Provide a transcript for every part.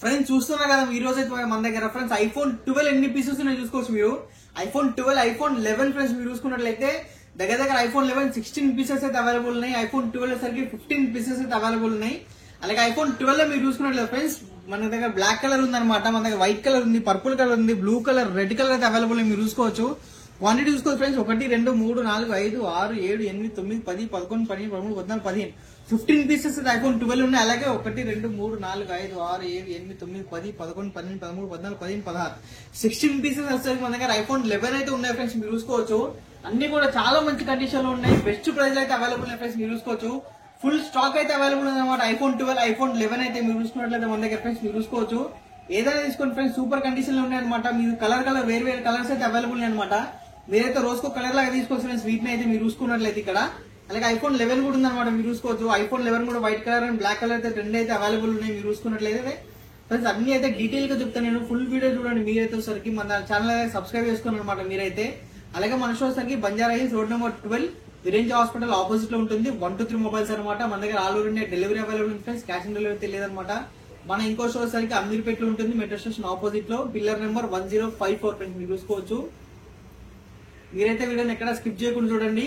Friends చూస్తున్నా కదా ఈ రోజు అయితే మన దగ్గర ఫ్రెండ్స్ ఐఫోన్ 12 ఎన్ని పీసెస్ ఉన్నాయి చూసుకోవచ్చు మీరు. ఐఫోన్ 12, ఐఫోన్ 11 ఫ్రెండ్స్ మీరు చూసుకున్నట్లయితే దగ్గర ఐఫోన్ 11 16 పీసెస్ అయితే అవైలబుల్ ఉన్నాయి. ఐఫోన్ 12 సరికి 15 పీసెస్ అయితే అవైలబుల్ ఉన్నాయి. అలాగే ఐఫోన్ 12 మీరు చూసుకున్నట్లయితే ఫ్రెండ్స్ మన దగ్గర బ్లాక్ కలర్ ఉందన్నమాట, మన దగ్గర వైట్ కలర్ ఉంది, పర్పుల్ కలర్ ఉంది, బ్లూ కలర్, రెడ్ కలర్ అయితే అవైలబుల్ మీరు చూసుకోవచ్చు. క్వాంటిటీ చూసుకోవచ్చు ఫ్రెండ్స్ 1 2 3 4 5 6 7 8 9 10 11 12 13 14 15 15 పీసెస్ ఐఫోన్ 12 ఉన్నాయి. అలాగే 1 2 3 4 5 6 7 8 9 10 11 12 13 14 15 16 16 పీసెస్ వస్తాయి. మన దగ్గర ఐఫోన్ 11 అయితే ఉన్నాయి ఫ్రెండ్స్ మీరు చూసుకోవచ్చు. అన్ని కూడా చాలా మంచి కండిషన్ లో ఉన్నాయి, బెస్ట్ ప్రైస్ అయితే అవైలబుల్ ఉన్నాయి ఫ్రెండ్స్ మీరు చూసుకోవచ్చు. ఫుల్ స్టాక్ అయితే అవైలబుల్ ఉంది అనమాట. ఐఫోన్ 12, ఐఫోన్ 11 అయితే మీరు చూసుకున్నట్లయితే మన దగ్గర ఫ్రెండ్స్ మీరు చూసుకోవచ్చు. ఏదైనా తీసుకోండి ఫ్రెండ్స్ సూపర్ కండిషన్ లో ఉన్నాయి అనమాట. మీరు కలర్ వేరు కలర్స్ అయితే అవైలబుల్ ఉన్నాయి అనమాట. మీరైతే రోజుకో కలర్ లాగా తీసుకోవచ్చు ఫ్రెండ్స్. వీటిని అయితే మీరు చూసుకున్నట్లయితే ఇక్కడ అలాగే ఐఫోన్ 11 కూడా ఉందన్నమాట మీరు చూసుకోవచ్చు. ఐఫోన్ 11 కూడా white colour and black colour అయితే రెండు అయితే అవైలబుల్ ఉన్నాయి మీరు చూసుకున్నట్లయితే ఫ్రెండ్స్. అన్ని అయితే డీటెయిల్ గా చెప్తాను నేను, ఫుల్ వీడియో చూడండి. మీరైతే సరికి మన ఛానల్ అయితే సబ్స్క్రైబ్ చేసుకోండి అనమాట మీరైతే. అలాగే మన షో సరికి బంజారా హిల్స్ రోడ్ నెంబర్ 12 విరేంజ్ హాస్పిటల్ ఆపోజిట్ లో ఉంటుంది. 123 మొబైల్స్ అనమాట. మన దగ్గర all over India delivery available friends. Cash on delivery తెలియదన్నమాట. మన ఇంకో షో సరికి అమీర్పేటలో ఉంటుంది, మెట్రో స్టేషన్ ఆపోజిట్ లో, పిల్లర్ నెంబర్ 1054 ఫ్రెండ్స్ మీరు చూసుకోవచ్చు. మీరైతే వీడియోని ఎక్కడ స్కిప్ చేయకుండా చూడండి.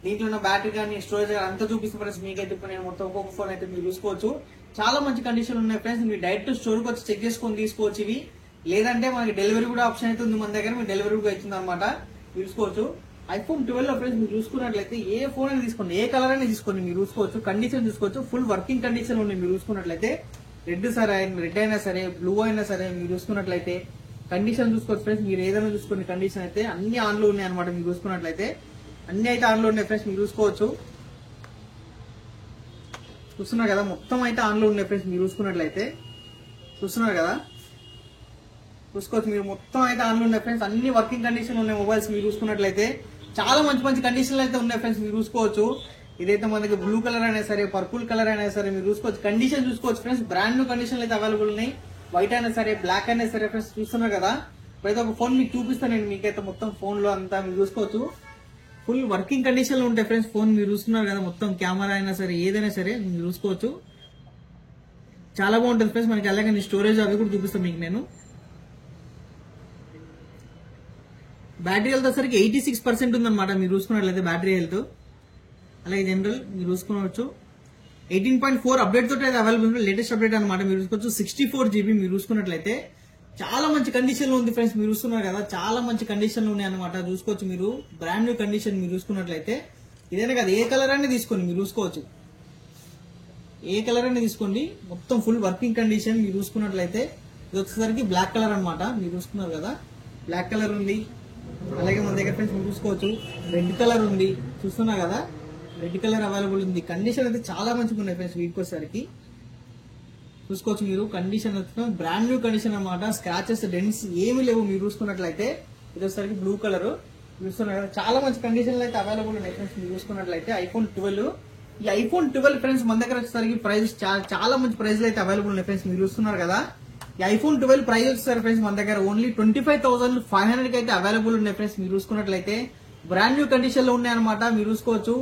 దీంట్లో ఉన్న బ్యాటరీ కానీ స్టోరేజ్ కానీ అంతా చూపిస్తే ఫ్రెండ్స్. మీకైతే ఇప్పుడు నేను మొత్తం ఒక్కొక్క ఫోన్ అయితే మీరు చూసుకోవచ్చు. చాలా మంచి కండిషన్ ఉన్నాయి ఫ్రెండ్స్. మీరు డైరెక్ట్ స్టోర్ కి వచ్చి చెక్ చేసుకొని తీసుకోవచ్చు ఇవి. లేదంటే మనకి డెలివరీ కూడా ఆప్షన్ అయితే ఉంది మన దగ్గర, మీరు డెలివరీ కూడా అవుతుంది అనమాట చూసుకోవచ్చు. ఐఫోన్ 12 లో ఫ్రెండ్స్ మీరు చూసుకున్నట్లయితే ఏ ఫోన్ అయినా తీసుకోండి, ఏ కలర్ అయినా తీసుకోండి మీరు చూసుకోవచ్చు. కండిషన్ చూసుకోవచ్చు, ఫుల్ వర్కింగ్ కండిషన్ ఉన్నాయి మీరు చూసుకున్నట్లయితే. రెడ్ అయినా సరే, బ్లూ అయినా సరే మీరు చూసుకున్నట్లయితే కండిషన్ చూసుకోవచ్చు ఫ్రెండ్స్. మీరు ఏదైనా చూసుకోండి కండిషన్ అయితే అన్ని ఆన్ లో ఉన్నాయి అనమాట. మీరు చూసుకున్నట్లయితే అన్ని అయితే ఆన్ లో ఉన్నాయి ఫ్రెండ్స్ మీరు చూసుకోవచ్చు. చూస్తున్నారు కదా మొత్తం అయితే ఆన్ లో ఉన్నాయి ఫ్రెండ్స్ మీరు చూసుకున్నట్లయితే. చూస్తున్నారు కదా చూసుకోవచ్చు మీరు మొత్తం అయితే ఆన్ లో ఉన్నాయి ఫ్రెండ్స్. అన్ని వర్కింగ్ కండిషన్ ఉన్నాయి మొబైల్స్ మీరు చూసుకున్నట్లయితే. చాలా మంచి కండిషన్లు అయితే ఉన్నాయి ఫ్రెండ్స్ మీరు చూసుకోవచ్చు. ఇదైతే మనకి బ్లూ కలర్ అయినా సరే, పర్పుల్ కలర్ అయినా సరే మీరు చూసుకోవచ్చు. కండిషన్ చూసుకోవచ్చు ఫ్రెండ్స్. బ్రాండ్ న్యూ కండిషన్ అయితే అవైలబుల్ ఉన్నాయి. వైట్ అయినా సరే, బ్లాక్ అయినా సరే ఫ్రెండ్స్ చూస్తున్నారు కదా. ఇప్పుడైతే ఒక ఫోన్ మీకు చూపిస్తాను నేను, మీకైతే మొత్తం ఫోన్ లో అంతా మీరు చూసుకోవచ్చు. ఫుల్ వర్కింగ్ కండిషన్ లో ఉంటాయి ఫ్రెండ్స్ ఫోన్ మీరు చూస్తున్నారు కదా. మొత్తం కెమెరా అయినా సరే ఏదైనా సరే మీరు చూసుకోవచ్చు. చాలా బాగుంటుంది ఫ్రెండ్స్. మనకి అలాగే స్టోరేజ్ అవి కూడా చూపిస్తాను మీకు నేను. బ్యాటరీ హెల్త్ వచ్చేసరికి 86% ఉందన్నమాట మీరు చూసుకున్నట్లయితే బ్యాటరీ హెల్త్. అలాగే జనరల్ మీరు చూసుకోవచ్చు. 18.4 అప్డేట్ తోటి అయితే అవైలబుల్ ఉంది, లేటెస్ట్ అప్డేట్ అనమాట మీరు చూసుకోవచ్చు. 64 GB మీరు చూసుకున్నట్లయితే చాలా మంచి కండిషన్ లో ఉంది ఫ్రెండ్స్ మీరు చూస్తున్నారు కదా. చాలా మంచి కండిషన్ లో ఉన్నాయి అనమాట చూసుకోవచ్చు మీరు. బ్రాండ్ న్యూ కండిషన్ మీరు చూసుకున్నట్లయితే ఇదేనా కదా, ఏ కలర్ అయినా తీసుకోండి మీరు చూసుకోవచ్చు. ఏ కలర్ అయినా తీసుకోండి, మొత్తం ఫుల్ వర్కింగ్ కండిషన్ మీరు చూసుకున్నట్లయితే. ఇది వచ్చేసరికి బ్లాక్ కలర్ అనమాట మీరు చూసుకున్నారు కదా. బ్లాక్ కలర్ ఉంది. అలాగే మన దగ్గర ఫ్రెండ్స్ మీరు చూసుకోవచ్చు రెడ్ కలర్ ఉంది. చూస్తున్నా కదా రెడ్ కలర్ అవైలబుల్ ఉంది. కండిషన్ అయితే చాలా మంచిగా ఉన్నాయి ఫ్రెండ్స్ వీటికి వచ్చేసరికి. చూసుకోవచ్చు మీరు. కండిషన్ బ్రాండ్ న్యూ కండిషన్ అనమాట. స్క్రాచెస్, డెంట్స్ ఏమి లేవు మీరు చూసుకున్నట్లయితే. ఇది వచ్చేసరికి బ్లూ కలర్ చూస్తున్నారు కదా. చాలా మంచి కండిషన్ లో అయితే అవైలబుల్ ఉన్నాయి ఫ్రెండ్స్ మీరు చూసుకున్నట్లయితే. ఐఫోన్ 12, ఈ ఐఫోన్ 12 ఫ్రెండ్స్ మన దగ్గర వచ్చేసరికి ప్రైస్ చాలా మంచి ప్రైస్ లో అయితే అవైలబుల్ ఉన్నాయి ఫ్రెండ్స్ మీరు చూస్తున్నారు కదా. ఈ ఐఫోన్ 12 ప్రైస్ వచ్చేసరి ఫ్రెండ్స్ మన దగ్గర ఓన్లీ 25,500 కి అయితే అవైలబుల్ ఉన్నాయి ఫ్రెండ్స్ మీరు చూసుకున్నట్లయితే. బ్రాండ్ న్యూ కండిషన్ లో ఉన్నాయి అనమాట మీరు చూసుకోవచ్చు.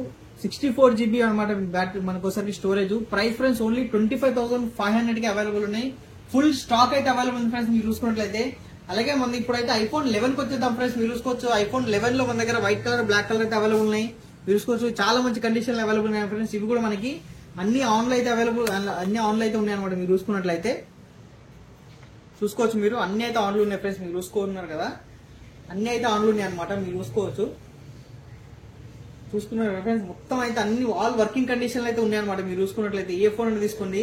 64 GB అనమాట బ్యాటరీ మనకు ఒకసారి స్టోరేజ్. ప్రైస్ ఫ్రెండ్స్ ఓన్లీ 25,500 కి అవైలబుల్ ఉన్నాయి. ఫుల్ స్టాక్ అయితే అవైలబుల్ ఉంది ఫ్రెండ్స్ మీరు చూసుకున్నట్లయితే. అలాగే మన ఇప్పుడైతే ఐఫోన్ 11 కి వచ్చేద్దాం ఫ్రెండ్స్ మీరు చూసుకోవచ్చు. ఐఫోన్ 11 లో మన దగ్గర వైట్ కలర్, బ్లాక్ కలర్ అయితే అవైలబుల్ ఉన్నాయి మీరు చూసుకోవచ్చు. చాలా మంచి కండిషన్ లో అవైలబుల్ ఉన్నాయి ఫ్రెండ్స్. ఇవి కూడా మనకి అన్ని ఆన్లైన్ అయితే అవైలబుల్, అన్ని ఆన్లైన్ అయితే ఉన్నాయి అనమాట మీరు చూసుకున్నట్లయితే. చూసుకోవచ్చు మీరు. అన్ని అయితే ఆన్లో ఉన్నాయి ఫ్రెండ్స్ మీరు చూసుకున్నారు కదా. అన్ని అయితే ఆన్లో ఉన్నాయి అనమాట మీరు చూసుకోవచ్చు. చూసుకున్నారు ఫ్రెండ్స్ మొత్తం అయితే అన్ని ఆల్ వర్కింగ్ కండిషన్ అయితే ఉన్నాయి అనమాట మీరు చూసుకున్నట్లయితే. ఏ ఫోన్ అయినా తీసుకోండి,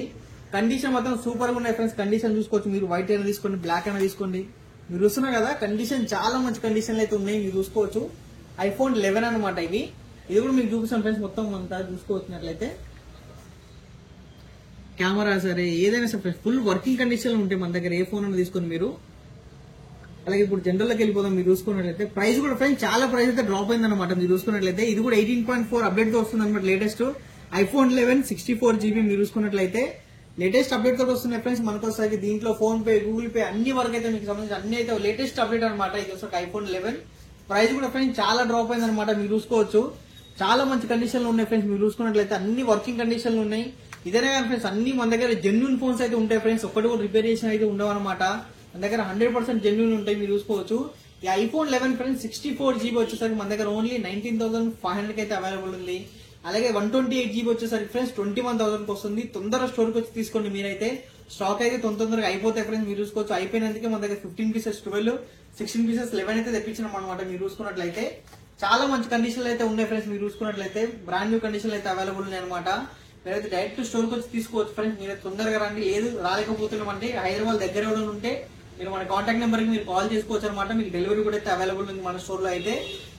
కండిషన్ మొత్తం సూపర్ గా ఉన్నాయి ఫ్రెండ్స్. కండిషన్ చూసుకోవచ్చు మీరు. వైట్ అయినా తీసుకోండి, బ్లాక్ అయినా తీసుకోండి మీరు చూస్తున్నారు కదా. కండిషన్ చాలా మంచి కండిషన్ అయితే ఉన్నాయి మీరు చూసుకోవచ్చు. ఐఫోన్ 11 అనమాట ఇవి. ఇది కూడా మీకు చూపిస్తాను ఫ్రెండ్స్ మొత్తం అంతా చూసుకోవచ్చినట్లయితే. కెమెరా సరే ఏదైనా సరే ఫుల్ వర్కింగ్ కండిషన్ లో ఉంటాయి మన దగ్గర. ఏ ఫోన్ అయినా తీసుకొని మీరు. అలాగే ఇప్పుడు జనరల్ లోకి వెళ్ళిపోదాం మీరు చూసుకున్నట్లయితే. ప్రైస్ కూడా ఫ్రెండ్స్ చాలా ప్రైస్ అయితే డ్రాప్ అయింది అనమాట మీరు చూసుకున్నట్లయితే. ఇది కూడా 18.4 అప్డేట్ తో వస్తుంది అనమాట లేటెస్ట్. ఐఫోన్ 11 64 GB మీరు చూసుకున్నట్లయితే లేటెస్ట్ అప్డేట్ తోటి వస్తున్నాయి ఫ్రెండ్స్ మనకు వచ్చేసరికి. దీంట్లో ఫోన్ పే, గూగుల్ పే అన్ని వరకు అయితే మీకు సంబంధించి అన్ని అయితే లేటెస్ట్ అప్డేట్ అనమాట. ఇది వచ్చేసరికి ఐఫోన్ 11 ప్రైస్ కూడా ఫ్రెండ్స్ చాలా డ్రాప్ అయింది అనమాట మీరు చూసుకోవచ్చు. చాలా మంచి కండిషన్ లో ఉన్నాయి ఫ్రెండ్స్ మీరు చూసుకున్నట్లయితే. అన్ని వర్కింగ్ కండిషన్ లో ఉన్నాయి. ఇదేనే కానీ ఫ్రెండ్స్ అన్ని మన దగ్గర జెన్యున్ ఫోన్స్ అయితే ఉంటాయి ఫ్రెండ్స్, ఒక్కటి కూడా రిపేరేషన్ అయితే ఉండవు అనమాట. మన దగ్గర 100% జెన్యున్ ఉంటాయి, మీరు చూసుకోవచ్చు. ఈ ఐఫోన్ 11 ఫ్రెండ్స్ 64 GB వచ్చేసరికి మన దగ్గర ఓన్లీ 19,500 కి అయితే అవైలబుల్ ఉంది. అలాగే 128 GB వచ్చేసరికి ఫ్రెండ్స్ 21,000 కి వస్తుంది. తొందరగా స్టోర్కి వచ్చి తీసుకోండి మీరైతే, స్టాక్ అయితే తొందరగా అయిపోతాయి ఫ్రెండ్స్. మీరు చూసుకోవచ్చు అయిపోయినందుకే మన దగ్గర 15 పీసెస్ 12, 16 పీసెస్ 11 అయితే తెప్పించినాం అనమాట. మీరు చూసుకున్నట్లయితే చాలా మంచి కండిషన్లు అయితే ఉన్నాయి ఫ్రెండ్స్. మీరు చూసుకున్నట్లయితే బ్రాండ్ న్యూ కండిషన్లు అయితే అవైలబుల్ ఉన్నాయి అనమాట. మీరైతే డైరెక్ట్ స్టోర్కి వచ్చి తీసుకోవచ్చు ఫ్రెండ్స్. మీరైతే తొందరగా రండి. లేదు రాలేకపోతున్నాం అంటే హైదరాబాద్ దగ్గర ఎవరైనా ఉంటే మీరు మన కాంటాక్ట్ నెంబర్ కి మీరు కాల్ చేసుకోవచ్చు అనమాట. మీకు డెలివరీ కూడా అయితే అవైలబుల్ ఉంది మన స్టోర్ లో అయితే.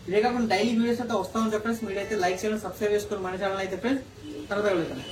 ఇదే కాకుండా డైలీ వీడియోస్ అయితే వస్తా ఉంటాయి ఫ్రెండ్స్. మీరైతే లైక్ చేయడం, సబ్స్క్రైబ్ చేసుకోండి మన ఛానల్ అయితే ఫ్రెండ్స్. తర్వాత వెళ్తాను.